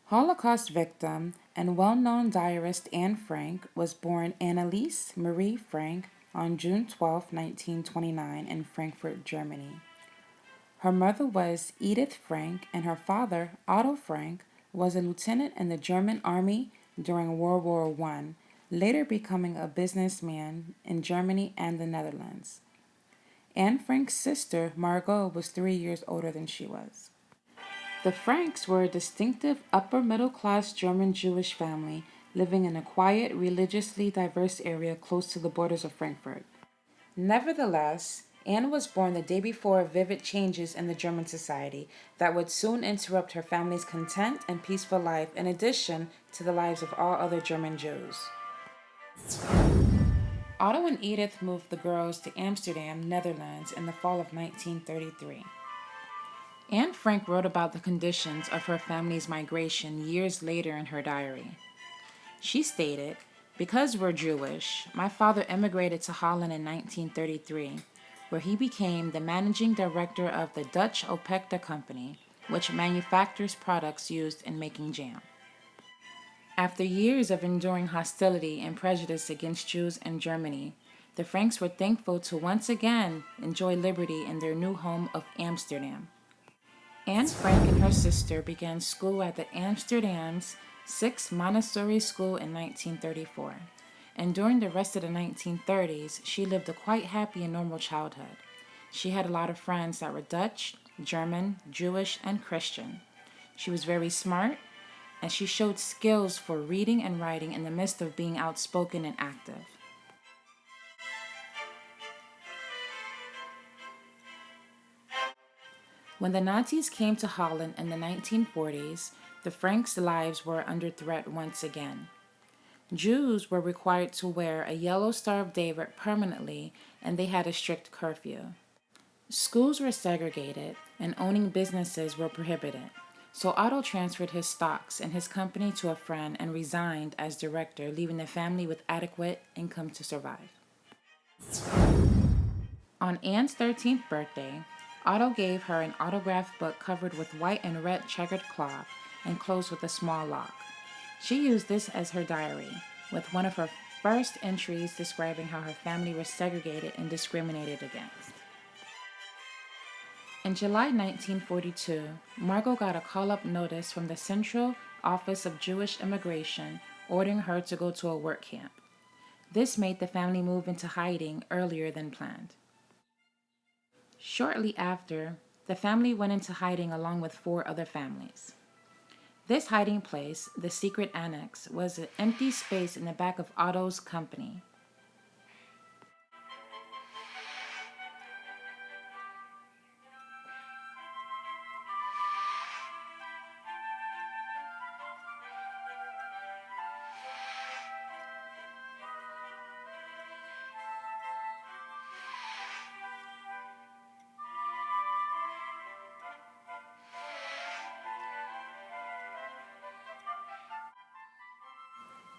Holocaust victim and well-known diarist Anne Frank was born Anneliese Marie Frank on June 12, 1929 in Frankfurt, Germany. Her mother was Edith Frank and her father, Otto Frank, was a lieutenant in the German army during World War I, later becoming a businessman in Germany and the Netherlands. Anne Frank's sister, Margot, was 3 years older than she was. The Franks were a distinctive upper middle class German Jewish family living in a quiet, religiously diverse area close to the borders of Frankfurt. Nevertheless, Anne was born the day before vivid changes in the German society that would soon interrupt her family's content and peaceful life, in addition to the lives of all other German Jews. Otto and Edith moved the girls to Amsterdam, Netherlands in the fall of 1933. Anne Frank wrote about the conditions of her family's migration years later in her diary. She stated, "Because we're Jewish, my father immigrated to Holland in 1933, where he became the managing director of the Dutch Opekta Company, which manufactures products used in making jam. After years of enduring hostility and prejudice against Jews in Germany, the Franks were thankful to once again enjoy liberty in their new home of Amsterdam. Anne Frank and her sister began school at the Amsterdam's Sixth Montessori School in 1934, and during the rest of the 1930s, she lived a quite happy and normal childhood. She had a lot of friends that were Dutch, German, Jewish, and Christian. She was very smart, and she showed skills for reading and writing in the midst of being outspoken and active. When the Nazis came to Holland in the 1940s, the Franks' lives were under threat once again. Jews were required to wear a yellow Star of David permanently, and they had a strict curfew. Schools were segregated, and owning businesses were prohibited. So Otto transferred his stocks and his company to a friend and resigned as director, leaving the family with adequate income to survive. On Anne's 13th birthday, Otto gave her an autograph book covered with white and red checkered cloth and closed with a small lock. She used this as her diary, with one of her first entries describing how her family was segregated and discriminated against. In July 1942, Margot got a call-up notice from the Central Office of Jewish Immigration ordering her to go to a work camp. This made the family move into hiding earlier than planned. Shortly after, the family went into hiding along with 4 other families. This hiding place, the secret annex, was an empty space in the back of Otto's company.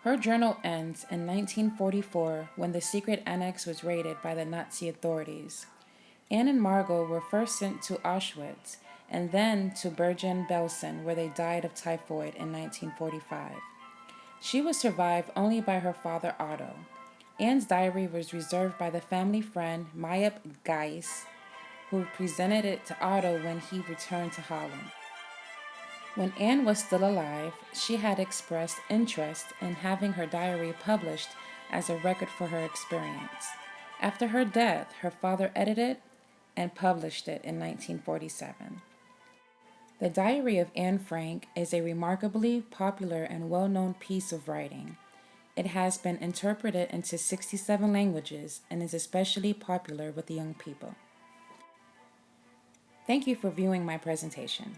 Her journal ends in 1944 when the secret annex was raided by the Nazi authorities. Anne and Margot were first sent to Auschwitz and then to Bergen-Belsen, where they died of typhoid in 1945. She was survived only by her father Otto. Anne's diary was reserved by the family friend Mayap Geis, who presented it to Otto when he returned to Holland. When Anne was still alive, she had expressed interest in having her diary published as a record for her experience. After her death, her father edited and published it in 1947. The Diary of Anne Frank is a remarkably popular and well-known piece of writing. It has been interpreted into 67 languages and is especially popular with the young people. Thank you for viewing my presentation.